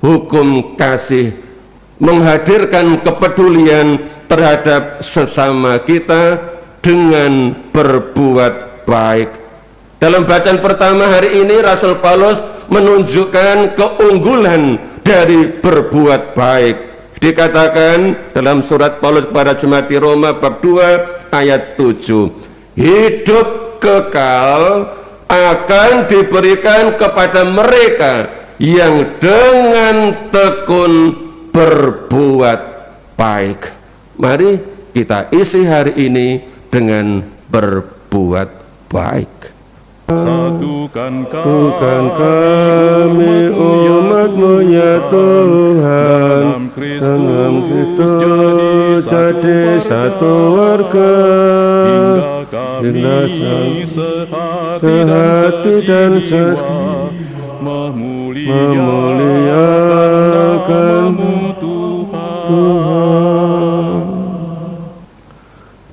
hukum kasih, menghadirkan kepedulian terhadap sesama kita dengan berbuat baik. Dalam bacaan pertama hari ini, Rasul Paulus menunjukkan keunggulan dari berbuat baik. Dikatakan dalam surat Paulus kepada jemaat di Roma bab 2 ayat 7, hidup kekal akan diberikan kepada mereka yang dengan tekun berbuat baik. Mari kita isi hari ini dengan berbuat baik. Satukan kami umat-Mu ya Tuhan, dalam Kristus jadi satu warga, hingga kami sehati dan sejiwa memuliakan Tuhan.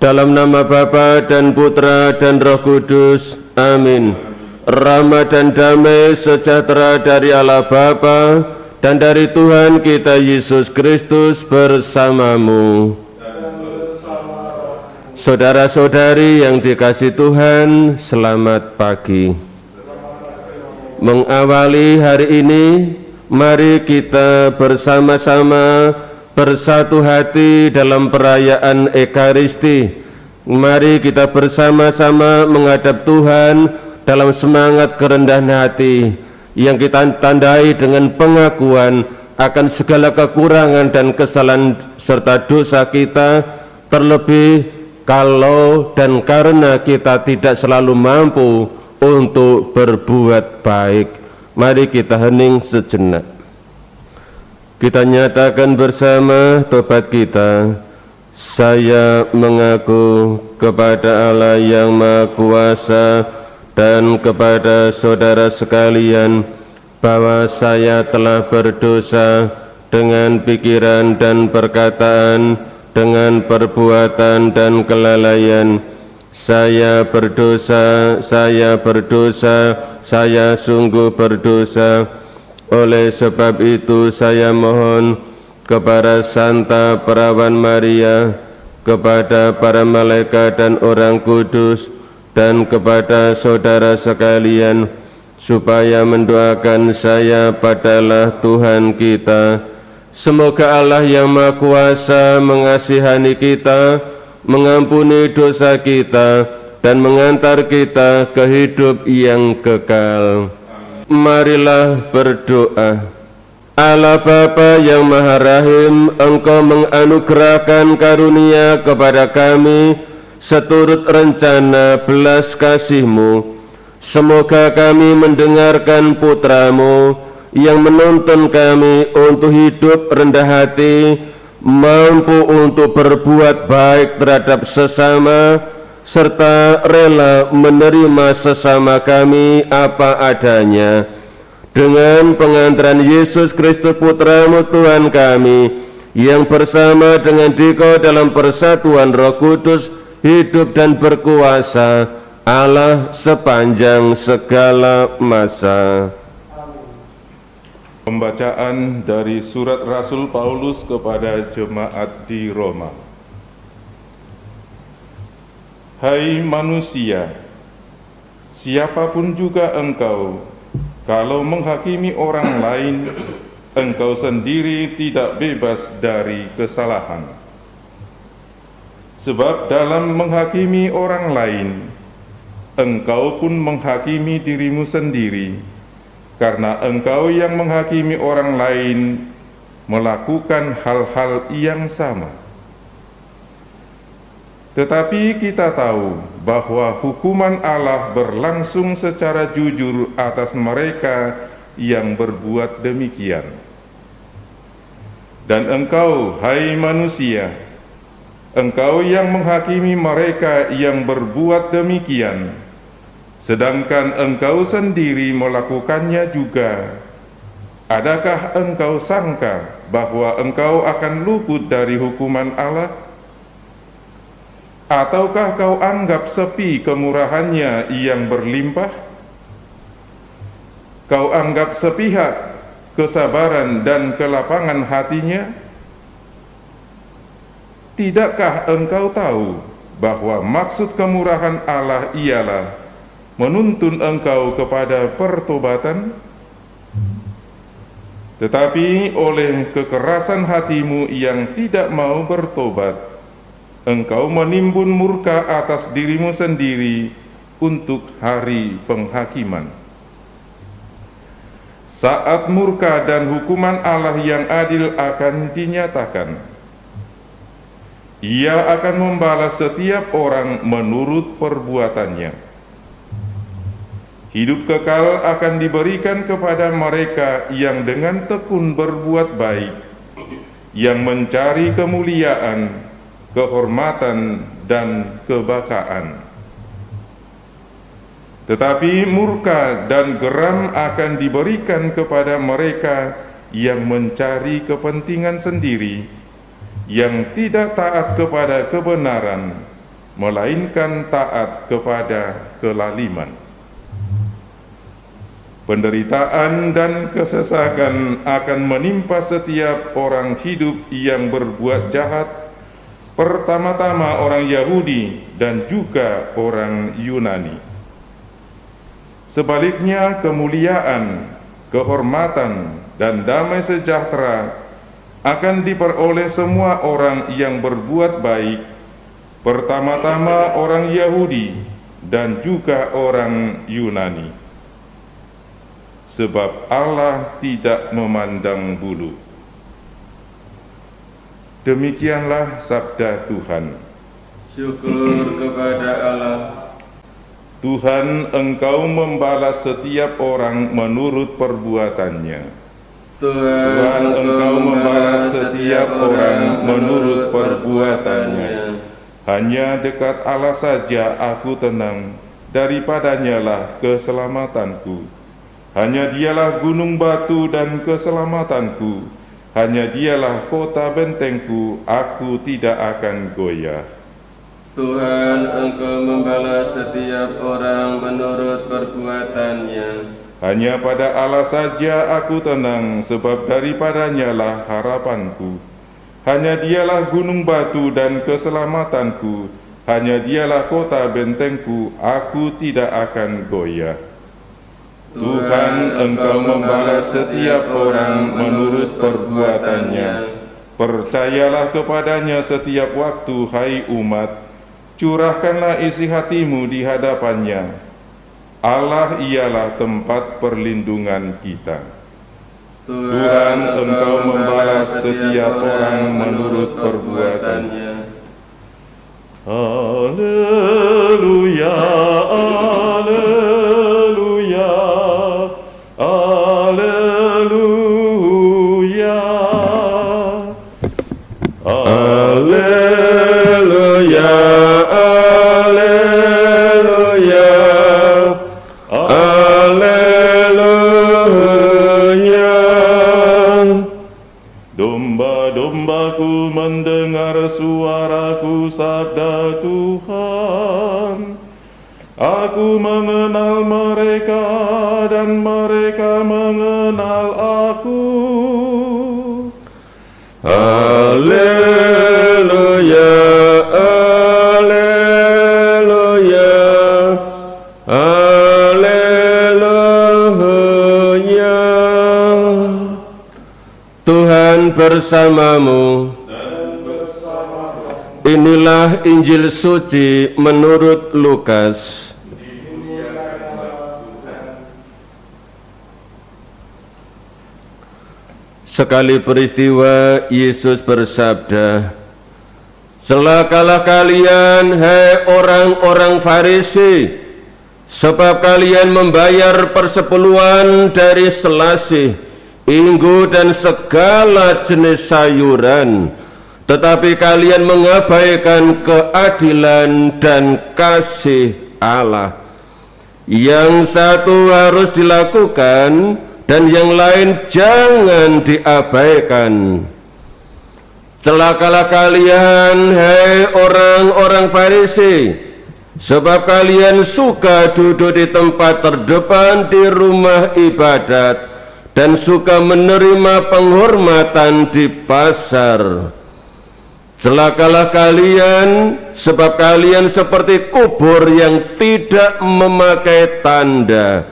Dalam nama Bapa dan Putra dan Roh Kudus, amin. Rahmat dan damai sejahtera dari Allah Bapa dan dari Tuhan kita Yesus Kristus bersamamu. Saudara-saudari yang dikasihi Tuhan, selamat pagi. Mengawali hari ini, mari kita bersama-sama bersatu hati dalam perayaan Ekaristi. Mari kita bersama-sama menghadap Tuhan dalam semangat kerendahan hati yang kita tandai dengan pengakuan akan segala kekurangan dan kesalahan serta dosa kita, terlebih kalau dan karena kita tidak selalu mampu untuk berbuat baik. Mari kita hening sejenak. Kita nyatakan bersama tobat kita. Saya mengaku kepada Allah yang Maha Kuasa dan kepada saudara sekalian bahwa saya telah berdosa dengan pikiran dan perkataan, dengan perbuatan dan kelalaian. Saya berdosa, saya sungguh berdosa. Oleh sebab itu saya mohon kepada Santa Perawan Maria, kepada para malaikat dan orang kudus, dan kepada saudara sekalian, supaya mendoakan saya pada Allah Tuhan kita. Semoga Allah yang Maha Kuasa mengasihani kita, mengampuni dosa kita, dan mengantar kita ke hidup yang kekal. Marilah berdoa. Allah Bapa yang Maha Rahim, Engkau menganugerahkan karunia kepada kami seturut rencana belas kasih-Mu. Semoga kami mendengarkan Putra-Mu yang menuntun kami untuk hidup rendah hati, mampu untuk berbuat baik terhadap sesama, serta rela menerima sesama kami apa adanya. Dengan pengantaran Yesus Kristus Putra-Mu Tuhan kami, yang bersama dengan Dikau dalam persatuan Roh Kudus, hidup dan berkuasa Allah sepanjang segala masa. Pembacaan dari surat Rasul Paulus kepada jemaat di Roma. Hai manusia, siapapun juga engkau, kalau menghakimi orang lain, engkau sendiri tidak bebas dari kesalahan. Sebab dalam menghakimi orang lain, engkau pun menghakimi dirimu sendiri, karena engkau yang menghakimi orang lain melakukan hal-hal yang sama. Tetapi kita tahu bahwa hukuman Allah berlangsung secara jujur atas mereka yang berbuat demikian. Dan engkau, hai manusia, engkau yang menghakimi mereka yang berbuat demikian, sedangkan engkau sendiri melakukannya juga. Adakah engkau sangka bahwa engkau akan luput dari hukuman Allah? Ataukah kau anggap sepi kemurahannya yang berlimpah? Kau anggap sepihak kesabaran dan kelapangan hatinya? Tidakkah engkau tahu bahwa maksud kemurahan Allah ialah menuntun engkau kepada pertobatan? Tetapi oleh kekerasan hatimu yang tidak mau bertobat, engkau menimbun murka atas dirimu sendiri untuk hari penghakiman. Saat murka dan hukuman Allah yang adil akan dinyatakan, Ia akan membalas setiap orang menurut perbuatannya. Hidup kekal akan diberikan kepada mereka yang dengan tekun berbuat baik, yang mencari kemuliaan, kehormatan, dan kebakaan. Tetapi murka dan geram akan diberikan kepada mereka yang mencari kepentingan sendiri, yang tidak taat kepada kebenaran, melainkan taat kepada kelaliman. Penderitaan dan kesesakan akan menimpa setiap orang hidup yang berbuat jahat, pertama-tama orang Yahudi dan juga orang Yunani. Sebaliknya, kemuliaan, kehormatan, dan damai sejahtera akan diperoleh semua orang yang berbuat baik, pertama-tama orang Yahudi dan juga orang Yunani. Sebab Allah tidak memandang bulu. Demikianlah sabda Tuhan. Syukur kepada Allah. Tuhan, Engkau membalas setiap orang menurut perbuatannya. Tuhan, Engkau membalas setiap orang menurut perbuatannya. Hanya dekat Allah saja aku tenang, daripadanya lah keselamatanku. Hanya dialah gunung batu dan keselamatanku, hanya dialah kota bentengku, aku tidak akan goyah. Tuhan, Engkau membalas setiap orang menurut perbuatannya. Hanya pada Allah saja aku tenang, sebab daripadanya lah harapanku. Hanya dialah gunung batu dan keselamatanku, hanya dialah kota bentengku, aku tidak akan goyah. Tuhan, Engkau membalas setiap orang menurut perbuatannya. Percayalah kepadanya setiap waktu, hai umat. Curahkanlah isi hatimu di hadapannya. Allah ialah tempat perlindungan kita. Tuhan, Engkau membalas setiap orang menurut perbuatannya. Haleluya, haleluya. Haleluya, haleluya, haleluya, haleluya. Domba-dombaku mendengar suaraku, sabda Tuhan. Aku mengenal mereka dan mereka mengenal aku. Haleluya, haleluya, haleluya. Tuhan bersamamu. Inilah Injil suci menurut Lukas. Sekali peristiwa, Yesus bersabda, "Celakalah kalian, hai orang-orang Farisi, sebab kalian membayar persepuluhan dari selasih, inggu dan segala jenis sayuran, tetapi kalian mengabaikan keadilan dan kasih Allah. Yang satu harus dilakukan dan yang lain jangan diabaikan. Celakalah kalian, hai orang-orang Farisi, sebab kalian suka duduk di tempat terdepan di rumah ibadat dan suka menerima penghormatan di pasar. Celakalah kalian, sebab kalian seperti kubur yang tidak memakai tanda.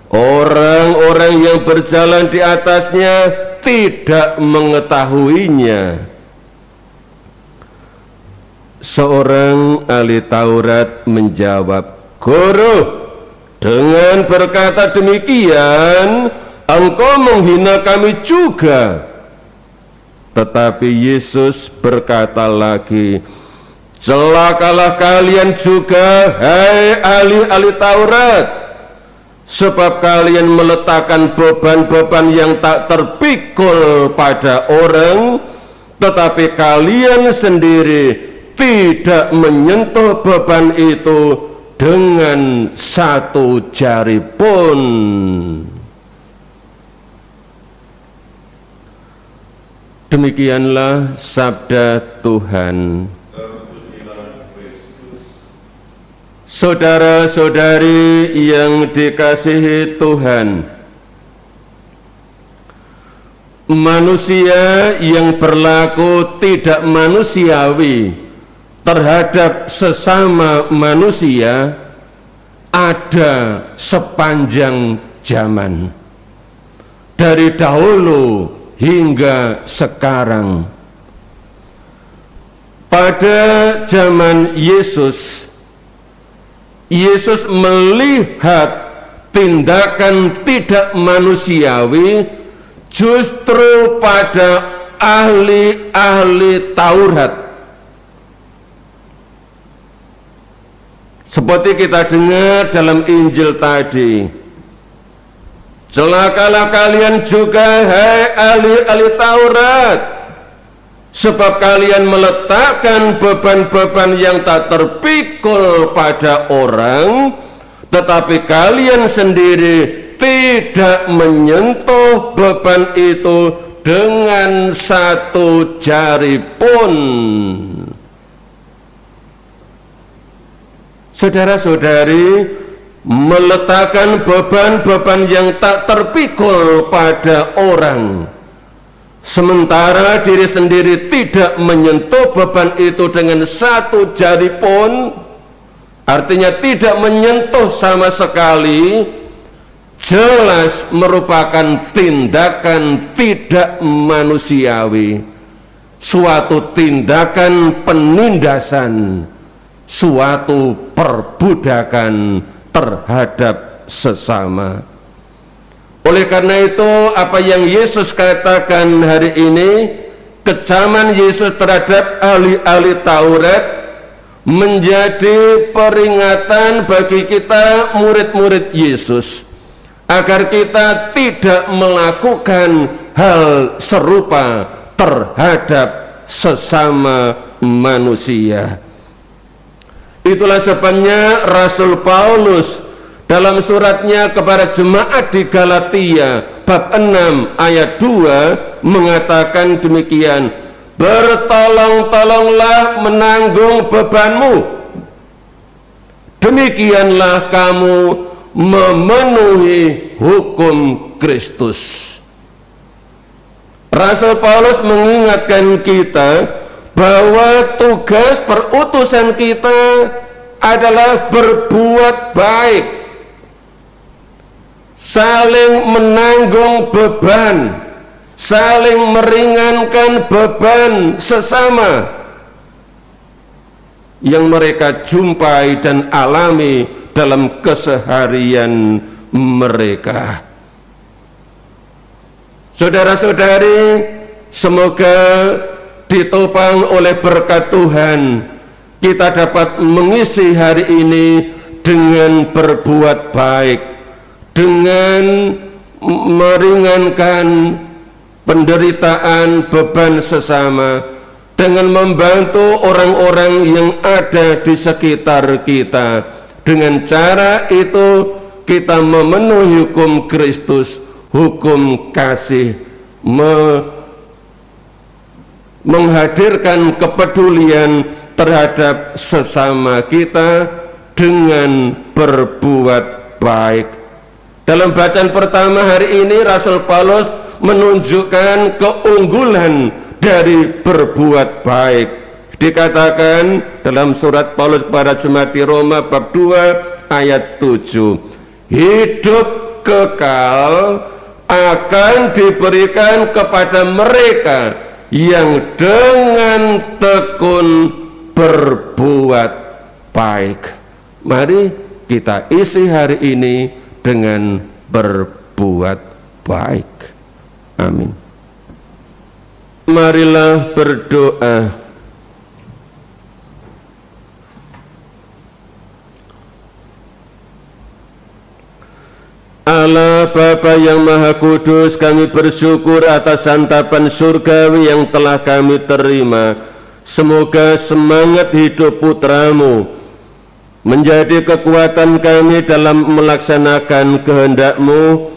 Orang-orang yang berjalan di atasnya tidak mengetahuinya. Seorang ahli Taurat menjawab, "Guru, dengan berkata demikian, engkau menghina kami juga." Tetapi Yesus berkata lagi, "Celakalah kalian juga, hai ahli-ahli Taurat, sebab kalian meletakkan beban-beban yang tak terpikul pada orang, tetapi kalian sendiri tidak menyentuh beban itu dengan satu jari pun." Demikianlah sabda Tuhan. Saudara-saudari yang dikasihi Tuhan, manusia yang berlaku tidak manusiawi terhadap sesama manusia ada sepanjang zaman, dari dahulu hingga sekarang. Pada zaman Yesus melihat tindakan tidak manusiawi justru pada ahli-ahli Taurat. Seperti kita dengar dalam Injil tadi, "Celakalah kalian juga, hai ahli-ahli Taurat, sebab kalian meletakkan beban-beban yang tak terpikul pada orang, tetapi kalian sendiri tidak menyentuh beban itu dengan satu jari pun." Saudara-saudari, meletakkan beban-beban yang tak terpikul pada orang, sementara diri sendiri tidak menyentuh beban itu dengan satu jari pun, artinya tidak menyentuh sama sekali, jelas merupakan tindakan tidak manusiawi, suatu tindakan penindasan, suatu perbudakan terhadap sesama. Oleh karena itu, apa yang Yesus katakan hari ini, kecaman Yesus terhadap ahli-ahli Taurat, menjadi peringatan bagi kita murid-murid Yesus, agar kita tidak melakukan hal serupa terhadap sesama manusia. Itulah sebabnya Rasul Paulus dalam suratnya kepada jemaat di Galatia bab 6 ayat 2 mengatakan demikian, "Bertolong-tolonglah menanggung bebanmu, demikianlah kamu memenuhi hukum Kristus." Rasul Paulus mengingatkan kita bahwa tugas perutusan kita adalah berbuat baik, saling menanggung beban, saling meringankan beban sesama yang mereka jumpai dan alami dalam keseharian mereka. Saudara-saudari, semoga ditopang oleh berkat Tuhan, kita dapat mengisi hari ini dengan berbuat baik, dengan meringankan penderitaan beban sesama, dengan membantu orang-orang yang ada di sekitar kita. Dengan cara itu kita memenuhi hukum Kristus, hukum kasih, menghadirkan kepedulian terhadap sesama kita dengan berbuat baik. Dalam bacaan pertama hari ini Rasul Paulus menunjukkan keunggulan dari berbuat baik. Dikatakan dalam surat Paulus kepada jemaat di Roma bab 2 ayat 7, hidup kekal akan diberikan kepada mereka yang dengan tekun berbuat baik. Mari kita isi hari ini dengan berbuat baik. Amin. Marilah berdoa. Allah Bapa yang Maha Kudus, kami bersyukur atas santapan surgawi yang telah kami terima. Semoga semangat hidup putra-Mu menjadi kekuatan kami dalam melaksanakan kehendak-Mu,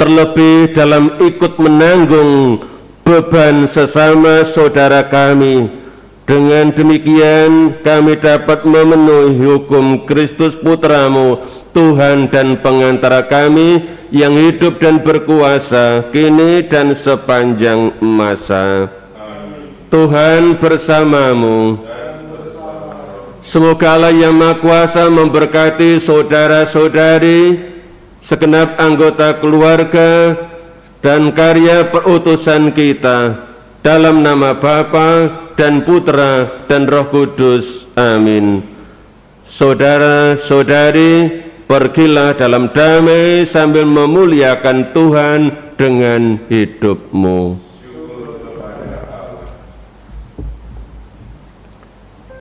terlebih dalam ikut menanggung beban sesama saudara kami. Dengan demikian kami dapat memenuhi hukum Kristus putra-Mu, Tuhan dan pengantara kami yang hidup dan berkuasa kini dan sepanjang masa. Amin. Tuhan bersamamu. Semoga Allah yang Maha Kuasa memberkati saudara-saudari, segenap anggota keluarga dan karya perutusan kita, dalam nama Bapa dan Putra dan Roh Kudus. Amin. Saudara-saudari, pergilah dalam damai sambil memuliakan Tuhan dengan hidupmu.